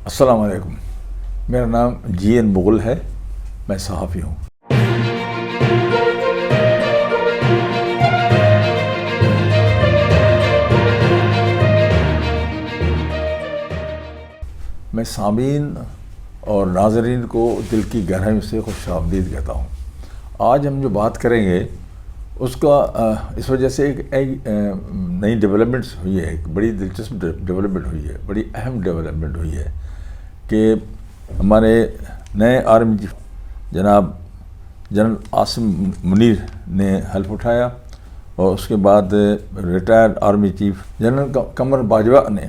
السلام علیکم. میرا نام جی این مغل ہے. میں صحافی ہوں. میں سامعین اور ناظرین کو دل کی گہرائیوں سے خوش آمدید کہتا ہوں. آج ہم جو بات کریں گے اس کا اس وجہ سے ایک نئی ڈیولپمنٹس ہوئی ہے. ایک بڑی دلچسپ ڈیولپمنٹ ہوئی ہے, بڑی اہم ڈیولپمنٹ ہوئی ہے کہ ہمارے نئے آرمی چیف جناب جنرل عاصم منیر نے حلف اٹھایا, اور اس کے بعد retired army chief general Qamar Bajwa نے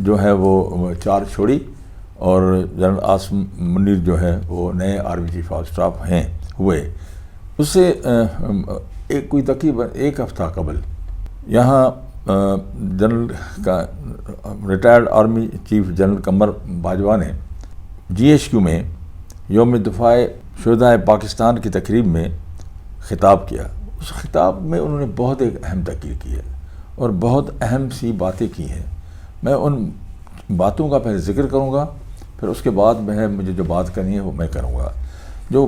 جو ہے وہ چارج چھوڑی, اور جنرل عاصم منیر جو ہے وہ نئے آرمی چیف آف اسٹاف ہوئے. اس سے کوئی تقریباً ایک ہفتہ قبل یہاں جنرل کا retired army chief general Qamar Bajwa نے جی ایچ کیو میں یوم دفاع شہدائے پاکستان کی تقریب میں خطاب کیا. اس خطاب میں انہوں نے بہت ایک اہم تقریر کی ہے اور بہت اہم سی باتیں کی ہیں. میں ان باتوں کا پہلے ذکر کروں گا, پھر اس کے بعد مجھے جو بات کرنی ہے وہ میں کروں گا. جو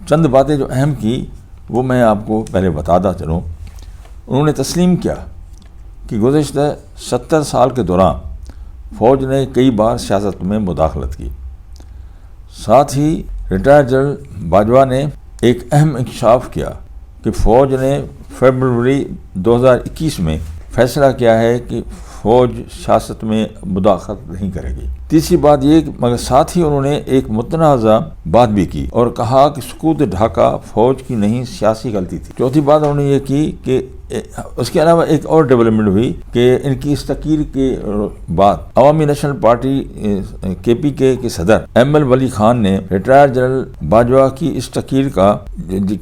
چند باتیں جو اہم کی وہ میں آپ کو پہلے بتاتا چلوں. انہوں نے تسلیم کیا کہ گزشتہ 70 سال کے دوران فوج نے کئی بار سیاست میں مداخلت کی. ساتھ ہی ریٹائرڈ جنرل باجوہ نے ایک اہم انکشاف کیا کہ فوج نے فروری 2021 میں فیصلہ کیا ہے کہ فوج سیاست میں مداخلت نہیں کرے گی. تیسری بات یہ کہ مگر ساتھ ہی انہوں نے ایک متنازع بات بھی کی اور کہا کہ سقوط ڈھاکہ فوج کی نہیں سیاسی غلطی تھی. چوتھی بات انہوں نے یہ کی کہ اس کے علاوہ ایک اور ڈیولپمنٹ ہوئی کہ ان کی اس تقریر کے بعد عوامی نیشنل پارٹی کے پی کے صدر ایم ایل ولی خان نے ریٹائرڈ جنرل باجوہ کی اس تقریر کا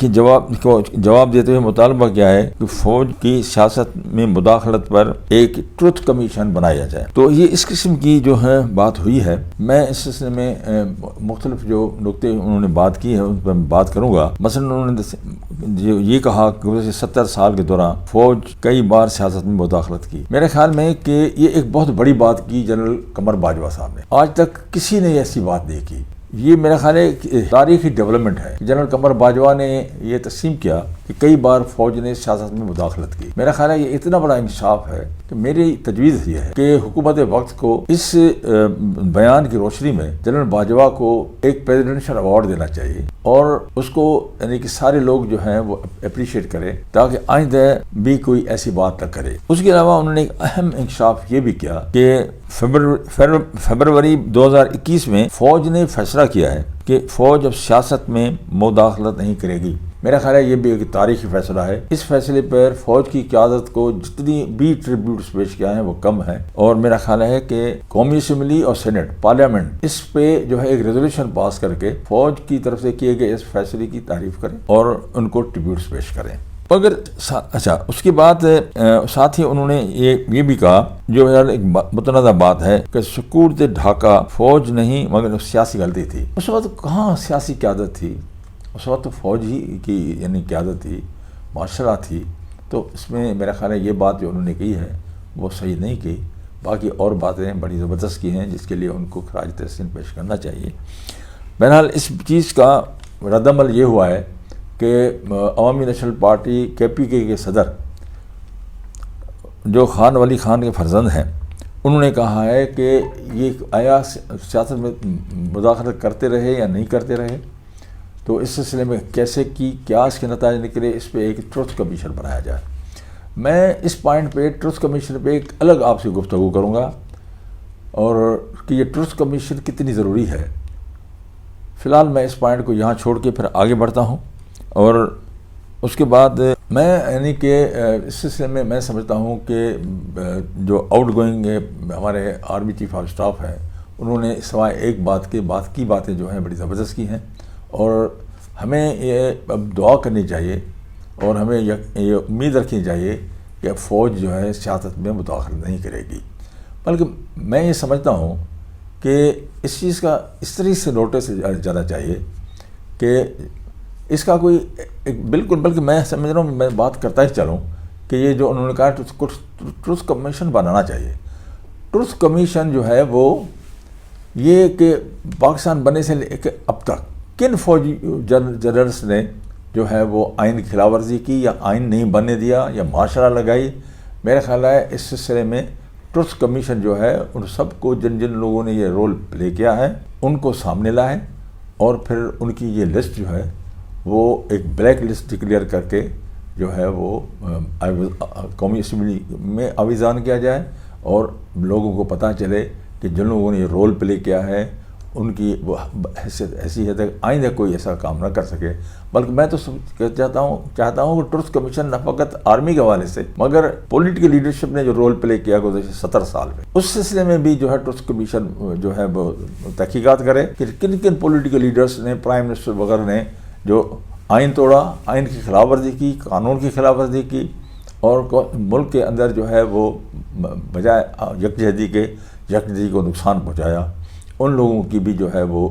جواب دیتے ہوئے مطالبہ کیا ہے کہ فوج کی سیاست میں مداخلت پر ایک ٹروتھ کمیشن بنایا جائے. تو یہ اس قسم کی جو ہے بات ہوئی ہے. میں اس سلسلے میں مختلف جو نکتے انہوں نے بات کی ہے ان پر بات کروں گا. مثلا انہوں نے یہ کہا کہ 70 سال کے دوران فوج کئی بار سیاست میں مداخلت کی. میرے خیال میں کہ یہ ایک بہت بڑی بات کی جنرل قمر باجوہ صاحب نے. آج تک کسی نے ایسی بات نہیں کی. یہ میرا خیال ہے تاریخی ڈیولپمنٹ ہے. جنرل قمر باجوہ نے یہ تسلیم کیا کہ کئی بار فوج نے سیاست میں مداخلت کی. میرا خیال ہے یہ اتنا بڑا انکشاف ہے کہ میری تجویز یہ ہے کہ حکومت وقت کو اس بیان کی روشنی میں جنرل باجوہ کو ایک پریزیڈنشل ایوارڈ دینا چاہیے, اور اس کو یعنی کہ سارے لوگ جو ہیں وہ اپریشیٹ کریں تاکہ آئندہ بھی کوئی ایسی بات نہ کرے. اس کے علاوہ انہوں نے ایک اہم انکشاف یہ بھی کیا کہ فروری 2021 میں فوج نے فیصلہ کیا ہے کہ فوج اب سیاست میں مداخلت نہیں کرے گی. میرا خیال ہے یہ بھی ایک تاریخی فیصلہ ہے. اس فیصلے پر فوج کی قیادت کو جتنی بھی ٹریبیوٹس پیش کیا ہیں وہ کم ہیں, اور میرا خیال ہے کہ قومی اسمبلی اور سینٹ پارلیمنٹ اس پہ جو ہے ایک ریزولوشن پاس کر کے فوج کی طرف سے کیے گئے اس فیصلے کی تعریف کریں اور ان کو ٹریبیوٹس پیش کریں. مگر اچھا, اس کے بعد ساتھ ہی انہوں نے یہ بھی کہا جو ایک متنازع بات ہے کہ سقوط ڈھاکہ فوج نہیں مگر سیاسی غلطی تھی. اس وقت کہاں سیاسی قیادت تھی؟ اس وقت تو فوج ہی کی یعنی قیادت تھی, معاشرہ تھی. تو اس میں میرا خیال ہے یہ بات جو انہوں نے کی ہے وہ صحیح نہیں کی. باقی اور باتیں بڑی زبردست کی ہیں جس کے لیے ان کو خراج تحسین پیش کرنا چاہیے. بہرحال اس چیز کا رد عمل یہ ہوا ہے کہ عوامی نیشنل پارٹی کے پی کے صدر جو خان ولی خان کے فرزند ہیں, انہوں نے کہا ہے کہ یہ آیا سیاست میں مداخلت کرتے رہے یا نہیں کرتے رہے, تو اس سلسلے میں کیسے کی, کیا اس کے نتائج نکلے, اس پہ ایک ٹروتھ کمیشن بنایا جائے. میں اس پوائنٹ پہ ٹروتھ کمیشن پہ ایک الگ آپ سے گفتگو کروں گا, اور کہ یہ ٹروتھ کمیشن کتنی ضروری ہے. فی الحال میں اس پوائنٹ کو یہاں چھوڑ کے پھر آگے بڑھتا ہوں, اور اس کے بعد میں یعنی کہ اس سلسلے میں میں سمجھتا ہوں کہ جو آؤٹ گوئنگ ہمارے آرمی چیف آف اسٹاف ہیں انہوں نے سوائے ایک بات کی باتیں جو ہیں بڑی زبردست کی ہیں, اور ہمیں یہ اب دعا کرنی چاہیے اور ہمیں یہ امید رکھنی چاہیے کہ فوج جو ہے سیاست میں مداخلت نہیں کرے گی. بلکہ میں یہ سمجھتا ہوں کہ اس چیز کا اس طرح سے نوٹس جانا چاہیے کہ اس کا کوئی بالکل, بلکہ میں سمجھ رہا ہوں, میں بات کرتا ہی چلوں کہ یہ جو انہوں نے کہا ٹروتھ کمیشن بنانا چاہیے. ٹروتھ کمیشن جو ہے وہ یہ کہ پاکستان بننے سے لے کے اب تک کن فوجی جنرلس نے جو ہے وہ آئین کی خلاف ورزی کی یا آئین نہیں بننے دیا یا معاشرہ لگائی. میرا خیال ہے اس سلسلے میں ٹروتھ کمیشن جو ہے ان سب کو جن لوگوں نے یہ رول پلے کیا ہے ان کو سامنے لائے اور پھر ان کی یہ لسٹ جو ہے وہ ایک بلیک لسٹ ڈکلیئر کر کے جو ہے وہ قومی اسمبلی میں آویزان کیا جائے اور لوگوں کو پتہ چلے کہ جن لوگوں نے یہ رول پلے کیا ہے ان کی وہ حیثیت ایسی ہے کہ آئندہ کوئی ایسا کام نہ کر سکے. بلکہ میں تو چاہتا ہوں کہ ٹروتھ کمیشن نہ فقط آرمی کے حوالے سے مگر پولیٹیکل لیڈرشپ نے جو رول پلے کیا گزشتہ 70 سال میں اس سلسلے میں بھی جو ہے ٹروتھ کمیشن جو ہے وہ تحقیقات کرے کہ کن کن پولیٹیکل لیڈرز نے پرائم منسٹر وغیرہ نے جو آئین توڑا, آئین کی خلاف ورزی کی, قانون کی خلاف ورزی کی اور ملک کے اندر جو ہے وہ بجائے یکجہتی کو نقصان پہنچایا. ان لوگوں کی بھی جو ہے وہ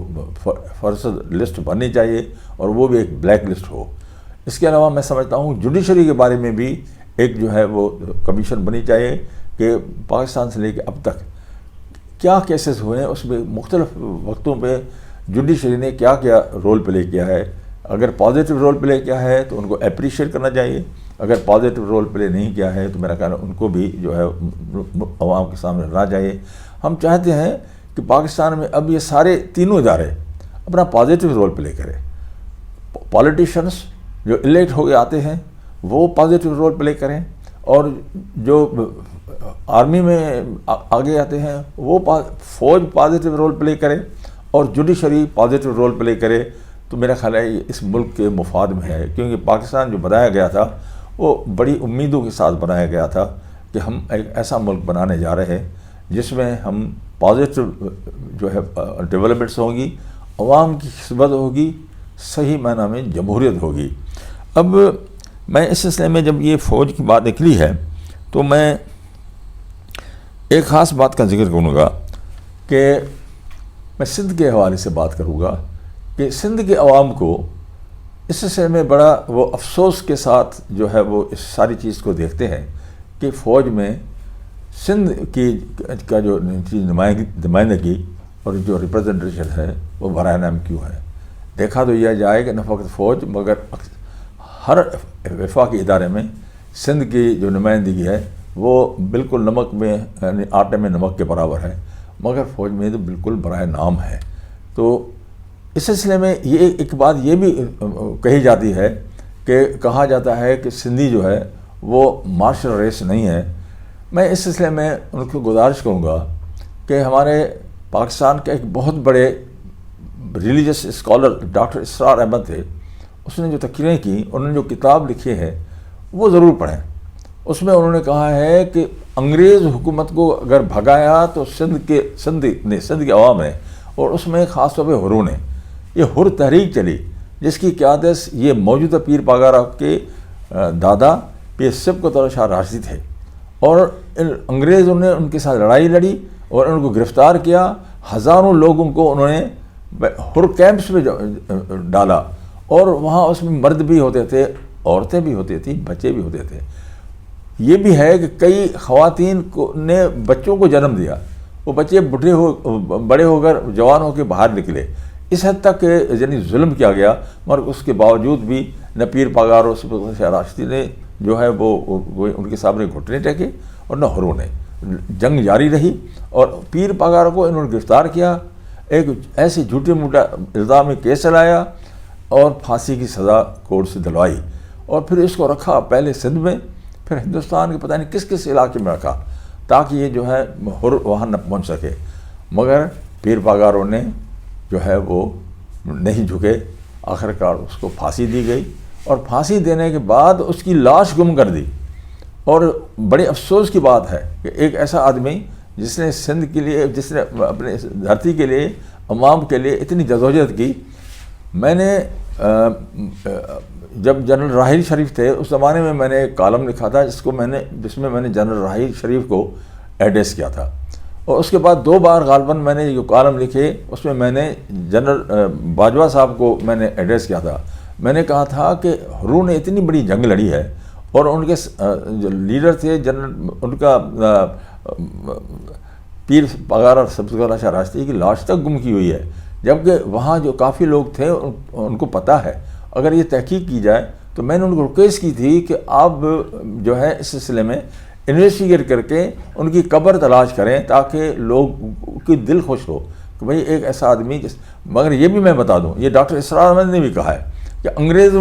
فرسد لسٹ بننی چاہیے اور وہ بھی ایک بلیک لسٹ ہو. اس کے علاوہ میں سمجھتا ہوں جوڈیشری کے بارے میں بھی ایک جو ہے وہ کمیشن بنی چاہیے کہ پاکستان سے لے کے اب تک کیا کیسز ہوئے ہیں, اس میں مختلف وقتوں پہ جوڈیشری نے کیا کیا رول پلے کیا ہے. اگر پازیٹیو رول پلے کیا ہے تو ان کو اپریشیٹ کرنا چاہیے, اگر پازیٹیو رول پلے نہیں کیا ہے تو میرا خیال ہے ان کو بھی جو ہے عوام کے سامنے لانا چاہیے. ہم چاہتے ہیں کہ پاکستان میں اب یہ سارے تینوں ادارے اپنا پازیٹیو رول پلے کرے. پولیٹیشنس جو الیکٹ ہو کے آتے ہیں وہ پازیٹیو رول پلے کریں اور جو آرمی میں آگے آتے ہیں وہ فوج پازیٹیو رول پلے کرے اور جوڈیشری پازیٹیو رول پلے کرے. تو میرا خیال ہے یہ اس ملک کے مفاد میں ہے, کیونکہ پاکستان جو بنایا گیا تھا وہ بڑی امیدوں کے ساتھ بنایا گیا تھا کہ ہم ایک ایسا ملک بنانے جا رہے ہیں جس میں ہم پازیٹیو جو ہے ڈیولپمنٹس ہوں گی, عوام کی خدمت ہوگی, صحیح معنی میں جمہوریت ہوگی. اب میں اس سلسلے میں جب یہ فوج کی بات نکلی ہے تو میں ایک خاص بات کا ذکر کروں گا کہ میں سندھ کے حوالے سے بات کروں گا کہ سندھ کے عوام کو اس سلسلے میں بڑا وہ افسوس کے ساتھ جو ہے وہ اس ساری چیز کو دیکھتے ہیں کہ فوج میں سندھ کا جو نمائندگی اور جو ریپرزنٹیشن ہے وہ برائے نام کیوں ہے. دیکھا تو یہ جائے کہ نہ فقط فوج مگر ہر وفاقی ادارے میں سندھ کی جو نمائندگی ہے وہ بالکل نمک میں یعنی آٹے میں نمک کے برابر ہے, مگر فوج میں تو بالکل برائے نام ہے. تو اس سلسلے میں یہ ایک بات یہ بھی کہی جاتی ہے کہ کہا جاتا ہے کہ سندھی جو ہے وہ مارشل ریس نہیں ہے. میں اس سلسلے میں ان کو گزارش کروں گا کہ ہمارے پاکستان کے ایک بہت بڑے ریلیجس اسکالر ڈاکٹر اسرار احمد تھے, اس نے جو تقریریں کی, انہوں نے جو کتاب لکھی ہے وہ ضرور پڑھیں. اس میں انہوں نے کہا ہے کہ انگریز حکومت کو اگر بھگایا تو سندھ کے عوام نے, اور اس میں خاص طور پہ حروں نے, یہ حر تحریک چلی جس کی قیادت یہ موجودہ پیر پاگارا کے دادا پیر سبکت اللہ شاہ راشدی تھے, اور انگریزوں نے ان کے ساتھ لڑائی لڑی اور ان کو گرفتار کیا. ہزاروں لوگوں کو انہوں نے حر کیمپس میں ڈالا اور وہاں اس میں مرد بھی ہوتے تھے, عورتیں بھی ہوتی تھیں, بچے بھی ہوتے تھے. یہ بھی ہے کہ کئی خواتین نے بچوں کو جنم دیا, وہ بچے بڑے ہو کر جوان ہو کے باہر نکلے. اس حد تک یعنی ظلم کیا گیا, مگر اس کے باوجود بھی نہ پیر پاگار اور شاہ راشدی نے جو ہے وہ ان کے سامنے گھٹنے ٹیکے اور نہ حروں نے. جنگ جاری رہی اور پیر پاگار کو انہوں نے گرفتار کیا, ایک ایسے جھوٹے موٹا الزام میں کیس چلایا اور پھانسی کی سزا کورٹ سے دلوائی, اور پھر اس کو رکھا پہلے سندھ میں, پھر ہندوستان کے پتہ نہیں کس کس علاقے میں رکھا تاکہ یہ جو ہے حر وہاں نہ پہنچ سکے. مگر پیر پاگاروں نے جو ہے وہ نہیں جھکے, آخرکار اس کو پھانسی دی گئی, اور پھانسی دینے کے بعد اس کی لاش گم کر دی. اور بڑے افسوس کی بات ہے کہ ایک ایسا آدمی جس نے سندھ کے لیے, جس نے اپنے دھرتی کے لیے, عوام کے لیے اتنی جدوجہد کی. میں نے جب جنرل راحیل شریف تھے اس زمانے میں میں نے ایک کالم لکھا تھا جس میں میں نے جنرل راحیل شریف کو ایڈریس کیا تھا, اور اس کے بعد 2 بار غالباً میں نے جو کالم لکھے اس میں میں نے جنرل باجوہ صاحب کو میں نے ایڈریس کیا تھا. میں نے کہا تھا کہ حروں نے اتنی بڑی جنگ لڑی ہے, اور ان کے جو لیڈر تھے جنرل, ان کا پیر پگار اور سبزگارہ شاہ راشتی کی لاش تک گم کی ہوئی ہے، جبکہ وہاں جو کافی لوگ تھے ان کو پتہ ہے۔ اگر یہ تحقیق کی جائے تو میں نے ان کو ریکویسٹ کی تھی کہ آپ جو ہے اس سلسلے میں انویسٹیگیٹ کر کے ان کی قبر تلاش کریں تاکہ لوگ کی دل خوش ہو کہ بھئی ایک ایسا آدمی مگر یہ بھی میں بتا دوں، یہ ڈاکٹر اسرار احمد نے بھی کہا ہے کہ انگریز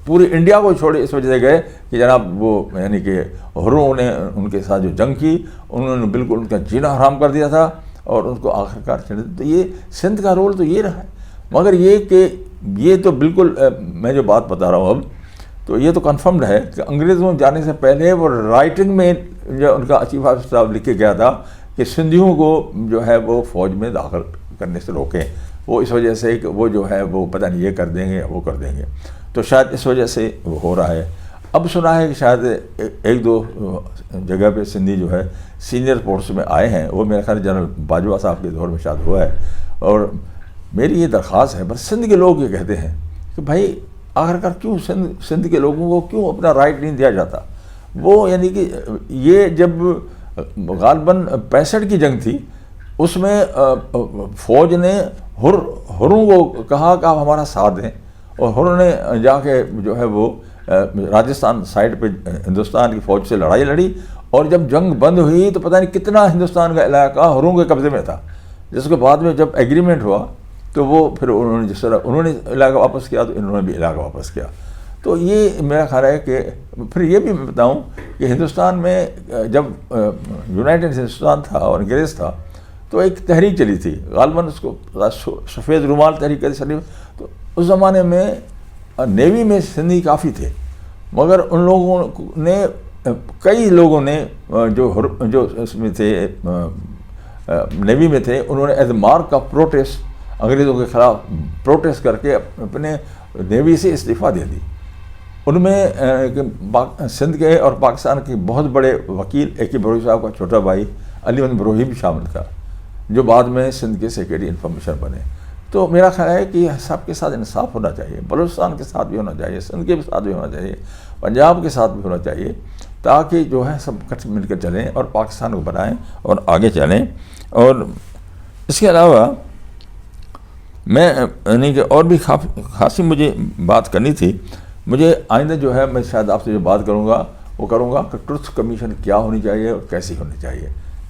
پورے انڈیا کو چھوڑے اس وجہ سے گئے کہ جناب وہ یعنی کہ ہروں نے ان کے ساتھ جو جنگ کی انہوں نے بالکل ان کا جینا حرام کر دیا تھا اور ان کو آخرکار چڑھ دیا۔ تو یہ سندھ کا رول تو یہ رہا ہے، مگر یہ کہ یہ تو بالکل میں جو بات بتا رہا ہوں اب تو یہ تو کنفرمڈ ہے کہ انگریزوں جانے سے پہلے وہ رائٹنگ میں جو ان کا چیف آف اسٹاف لکھ کے گیا تھا کہ سندھیوں کو جو ہے وہ فوج میں داخل کرنے سے روکیں، وہ اس وجہ سے کہ وہ جو ہے وہ پتہ نہیں یہ کر دیں گے وہ کر دیں گے، تو شاید اس وجہ سے وہ ہو رہا ہے۔ اب سنا ہے کہ شاید ایک دو جگہ پہ سندھی جو ہے سینئر پوسٹ میں آئے ہیں، وہ میرا خیال جنرل باجوہ صاحب کے دور میں شاید ہوا ہے، اور میری یہ درخواست ہے، بس سندھ کے لوگ یہ کہتے ہیں کہ بھائی آخرکار کیوں سندھ کے لوگوں کو کیوں اپنا رائٹ نہیں دیا جاتا؟ وہ یعنی کہ یہ جب غالباً 65 کی جنگ تھی اس میں فوج نے ہروں کو کہا کہ آپ ہمارا ساتھ دیں، اور ہروں نے جا کے جو ہے وہ راجستھان سائڈ پہ ہندوستان کی فوج سے لڑائی لڑی، اور جب جنگ بند ہوئی تو پتہ نہیں کتنا ہندوستان کا علاقہ ہروں کے قبضے میں تھا، جس کے بعد میں جب ایگریمنٹ ہوا تو وہ پھر انہوں نے جس طرح انہوں نے علاقہ واپس کیا تو انہوں نے بھی علاقہ واپس کیا۔ تو یہ میرا خیال ہے کہ پھر یہ بھی میں بتاؤں کہ ہندوستان میں جب یونائٹڈ ہندوستان تھا اور انگریز تھا تو ایک تحریک چلی تھی، غالباً اس کو سفید رومال تحریک چلی، تو اس زمانے میں نیوی میں سندھی کافی تھے، مگر ان لوگوں نے کئی لوگوں نے جو اس میں تھے نیوی میں تھے، انہوں نے ایز مارک آف پروٹیسٹ انگریزوں کے خلاف پروٹیسٹ کر کے اپنے نیوی سے استعفیٰ دے دی۔ ان میں سندھ کے اور پاکستان کے بہت بڑے وکیل اے کے بروہی صاحب کا چھوٹا بھائی علی محمد بروہی بھی شامل تھا، جو بعد میں سندھ کے سیکرٹری انفارمیشن بنے۔ تو میرا خیال ہے کہ سب کے ساتھ انصاف ہونا چاہیے، بلوچستان کے ساتھ بھی ہونا چاہیے، سندھ کے ساتھ بھی ہونا چاہیے، پنجاب کے ساتھ بھی ہونا چاہیے، تاکہ جو ہے سب کٹ مل کر چلیں اور پاکستان کو بنائیں اور آگے چلیں۔ اور اس کے علاوہ میں یعنی کہ اور بھی خاصی مجھے بات کرنی تھی، مجھے آئندہ جو ہے میں شاید آپ سے جو بات کروں گا وہ کروں گا کہ ٹروتھ کمیشن کیا ہونی چاہیے اور کیسی ہونی چاہیے۔